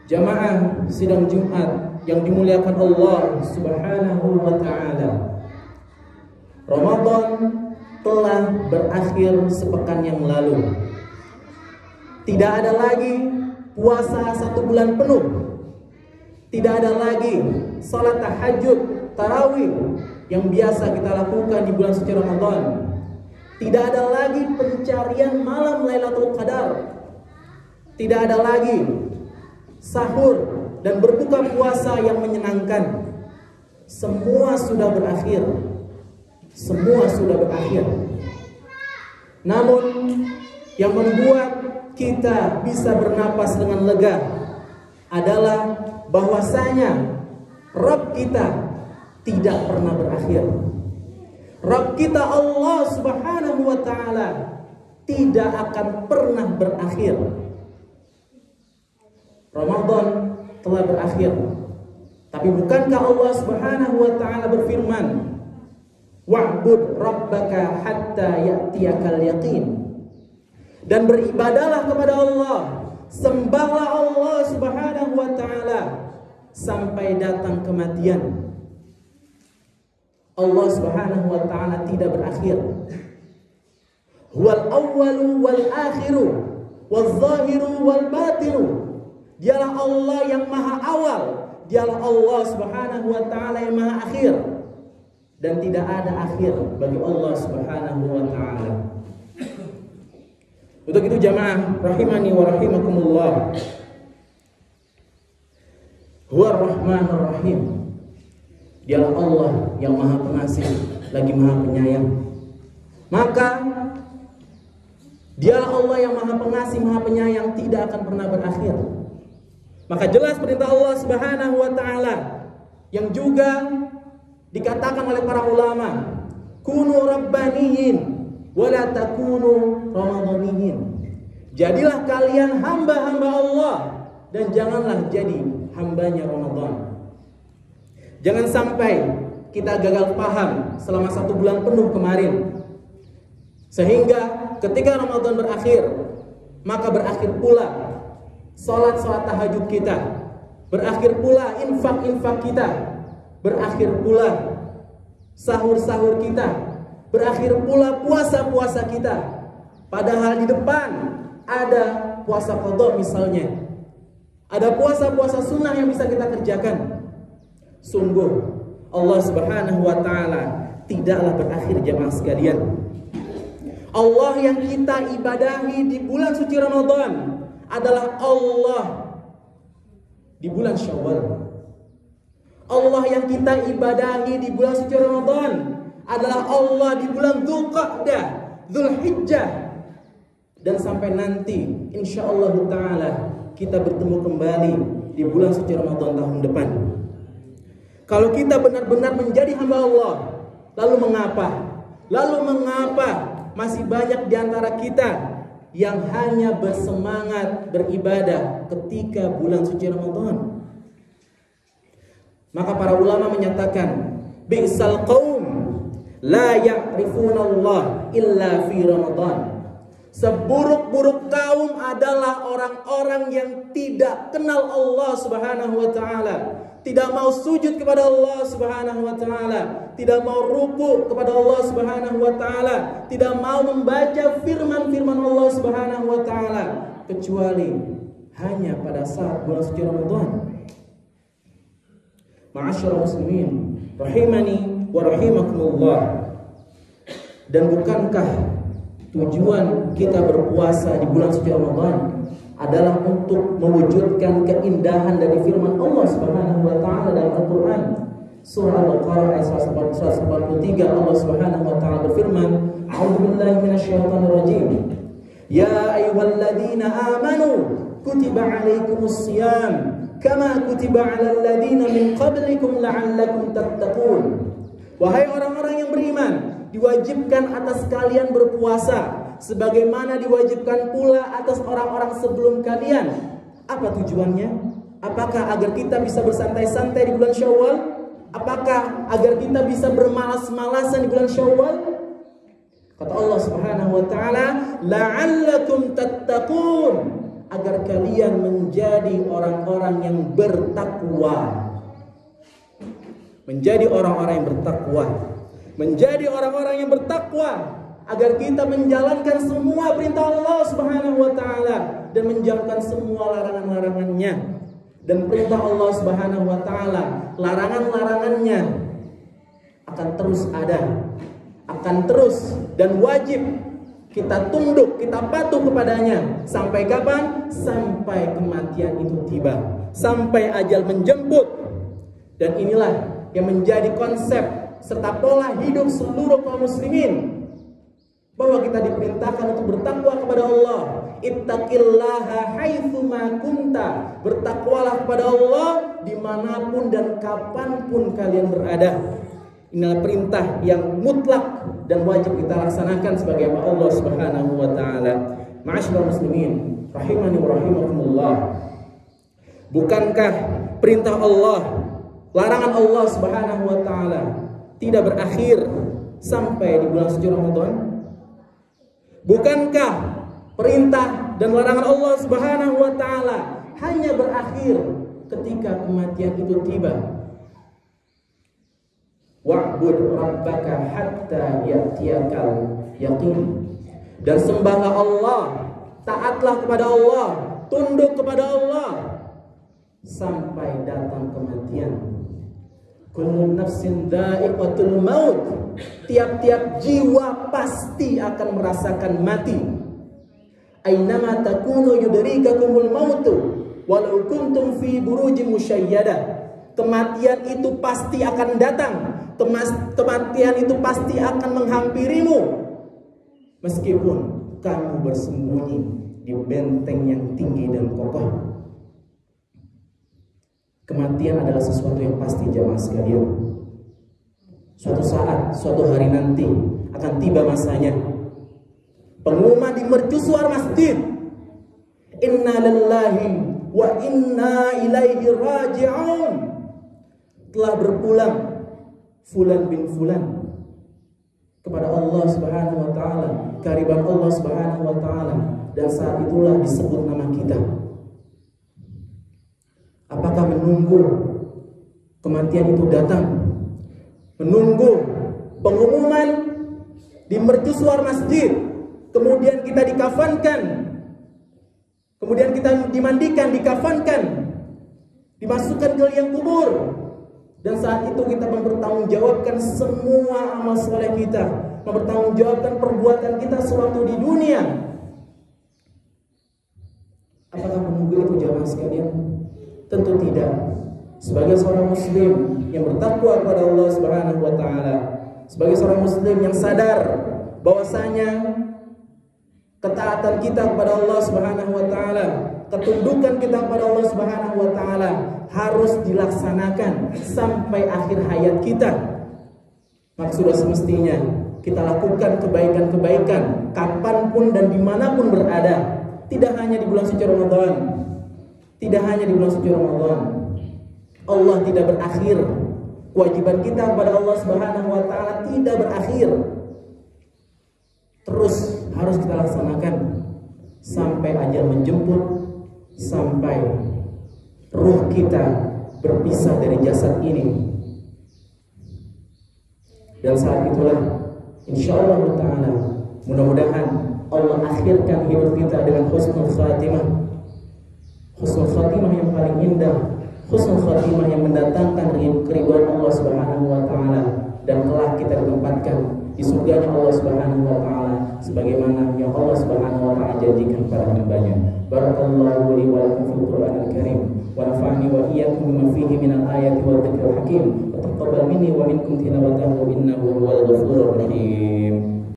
Jamaah sidang Jumat yang dimuliakan Allah Subhanahu wa taala. Ramadan telah berakhir sepekan yang lalu. Tidak ada lagi puasa 1 bulan penuh. Tidak ada lagi salat tahajud, tarawih yang biasa kita lakukan di bulan suci Ramadan. Tidak ada lagi pencarian malam Lailatul Qadar. Tidak ada lagi sahur dan berbuka puasa yang menyenangkan. Semua sudah berakhir. Semua sudah berakhir. Namun yang membuat kita bisa bernapas dengan lega adalah bahwasanya Rabb kita tidak pernah berakhir. Rabb kita Allah Subhanahu wa taala tidak akan pernah berakhir. Ramadan telah berakhir. Tapi bukankah Allah Subhanahu wa taala berfirman, "Wa'bud rabbaka hatta ya'tiyakal yaqin." Dan beribadalah kepada Allah, sembahlah Allah Subhanahu wa taala sampai datang kematian. Allah Subhanahu wa taala tidak berakhir. Huwal awwalu wal akhiru wal zahiru wal batinu. Dialah Allah yang maha awal, dialah Allah Subhanahu wa taala yang maha akhir, dan tidak ada akhir bagi Allah Subhanahu wa taala. Untuk itu jamaah rahimani wa rahimakumullah, Huwa Rahmanur Rahim. Dialah Allah yang maha pengasih lagi maha penyayang. Maka dialah Allah yang maha pengasih, maha penyayang, tidak akan pernah berakhir. Maka jelas perintah Allah Subhanahu wa taala yang juga dikatakan oleh para ulama, kunu rabbaniyin wa la takunu ramadhaniyin. Jadilah kalian hamba-hamba Allah dan janganlah jadi hambanya Ramadan. Jangan sampai kita gagal paham selama 1 bulan penuh kemarin, sehingga ketika Ramadan berakhir, maka berakhir pula salat-salat tahajud kita, berakhir pula infak-infak kita, berakhir pula sahur-sahur kita, berakhir pula puasa-puasa kita. Padahal di depan ada puasa qadha misalnya, ada puasa-puasa sunnah yang bisa kita kerjakan. Sungguh Allah Subhanahu wa taala tidaklah berakhir jamaah sekalian. Allah yang kita ibadahi di bulan suci Ramadan adalah Allah di bulan Syawal. Allah yang kita ibadahi di bulan suci Ramadan adalah Allah di bulan Dzulqa'dah, Dzulhijjah, dan sampai nanti insyaallah taala kita bertemu kembali di bulan suci Ramadan tahun depan. Kalau kita benar-benar menjadi hamba Allah, lalu mengapa masih banyak di antara kita yang hanya bersemangat beribadah ketika bulan suci Ramadan? Maka para ulama menyatakan, bi'sal qaum la ya'rifuna Allah illa fi Ramadan. Seburuk-buruk kaum adalah orang-orang yang tidak kenal Allah Subhanahu wa taala, tidak mau sujud kepada Allah Subhanahu wa taala, tidak mau ruku kepada Allah Subhanahu wa taala, tidak mau membaca firman-firman Allah Subhanahu wa taala kecuali hanya pada saat bulan suci Ramadan. Ma'asyiral muslimin rahimani wa rahimakumullah. Dan bukankah tujuan kita berpuasa di bulan suci Ramadan adalah untuk mewujudkan keindahan dari firman Allah Subhanahu wa taala dalam Al-Qur'an? Surah Al-Baqarah ayat 143 Allah Subhanahu wa taala berfirman, "A'udzubillahi minasyaitonir rajim. Ya ayyuhalladzina amanu kutiba 'alaikumusshiyam kama kutiba 'alal ladzina min qablikum la'allakum tattaqun." Wahai orang-orang yang beriman, diwajibkan atas kalian berpuasa sebagaimana diwajibkan pula atas orang-orang sebelum kalian. Apa tujuannya? Apakah agar kita bisa bersantai-santai di bulan Syawal? Apakah agar kita bisa bermalas-malasan di bulan Syawal? Kata Allah Subhanahu wa taala, la'allakum tattaqun. agar kalian menjadi orang-orang yang bertakwa. Menjadi orang-orang yang bertakwa. Menjadi orang-orang yang bertakwa agar kita menjalankan semua perintah Allah Subhanahu wa taala dan menjauhkan semua larangan-larangannya. Dan perintah Allah Subhanahu wa taala, larangan-larangannya akan terus ada, akan terus dan wajib kita tunduk, kita patuh kepadanya. Sampai kapan? Sampai kematian itu tiba, sampai ajal menjemput. Dan inilah yang menjadi konsep serta pola hidup seluruh kaum muslimin, bahwa kita diperintahkan untuk bertakwa kepada Allah. Ittaqillaha haitsuma kunta. Bertakwalah kepada Allah dimanapun dan kapanpun kalian berada. Inilah perintah yang mutlak dan wajib kita laksanakan sebagai hamba Allah Subhanahu wa taala. Ma'asyiral muslimin, rahimani wa rahimakumullah. Bukankah perintah Allah, larangan Allah Subhanahu wa taala tidak berakhir sampai di bulan suci Ramadan? Bukankah perintah dan larangan Allah Subhanahu wa taala hanya berakhir ketika kematian itu tiba? Wa'bud rabbaka hatta ya'tiyakal yaqin. Dan sembahlah Allah, taatlah kepada Allah, tunduk kepada Allah sampai datang kematian. Kullu nafsin dha'iqatul maut. Tiap-tiap jiwa pasti akan merasakan mati. Ainama takunu yudrikakumul mautu walau kuntum fi burujin musyayyadah. Kematian itu pasti akan datang. Kematian itu pasti akan menghampirimu meskipun kamu bersembunyi di benteng yang tinggi dan kokoh. Kematian adalah sesuatu yang pasti, jamaah sekalian. Suatu saat, suatu hari nanti akan tiba masanya. Pengumuman di mercusuar masjid, inna lillahi wa inna ilaihi raji'un. Telah berpulang fulan bin fulan kepada Allah Subhanahu wa taala, kehadiran Allah Subhanahu wa taala, dan saat itulah disebut nama kita. Apakah menunggu kematian itu datang, menunggu pengumuman di mercusuar masjid, kemudian kita dikafankan, kemudian kita dimandikan, dikafankan, dimasukkan ke liang kubur, dan saat itu kita mempertanggungjawabkan semua amal soleh kita, mempertanggungjawabkan perbuatan kita sewaktu di dunia? Apakah menunggu itu, jamaah sekalian? Tentu tidak. Sebagai seorang muslim yang bertakwa kepada Allah Subhanahu wa taala, sebagai seorang muslim yang sadar bahwasanya ketaatan kita kepada Allah Subhanahu wa taala, ketundukan kita kepada Allah Subhanahu wa taala harus dilaksanakan sampai akhir hayat kita. Maka sudah semestinya kita lakukan kebaikan-kebaikan kapanpun dan dimanapun berada. Tidak hanya di bulan suci Ramadan, tidak hanya di bulan suci Ramadan. Allah tidak berakhir. Kewajiban kita kepada Allah Subhanahu wa taala tidak berakhir. Terus harus kita laksanakan sampai ajal menjemput, sampai ruh kita berpisah dari jasad ini. Dan saat itulah insyaallah taala mudah-mudahan Allah akhirkan hidup kita dengan husnul khatimah. Husnul khatimah yang paling indah, husnul khatimah yang mendatangkan keridhaan Allah Subhanahu wa taala, dan kelak kita ditempatkan di surganya Allah Subhanahu wa taala sebagaimana yang Allah Subhanahu wa taala janjikan kepada hamba-Nya. Barakallahu li wa lakum fil Qur'anil Karim wa nafa'ani wa iyyakum bima fihi minal ayati wa dzikril hakim wa taqabbal minni wa minkum tilawatahu innahu huwal ghafurur rahim.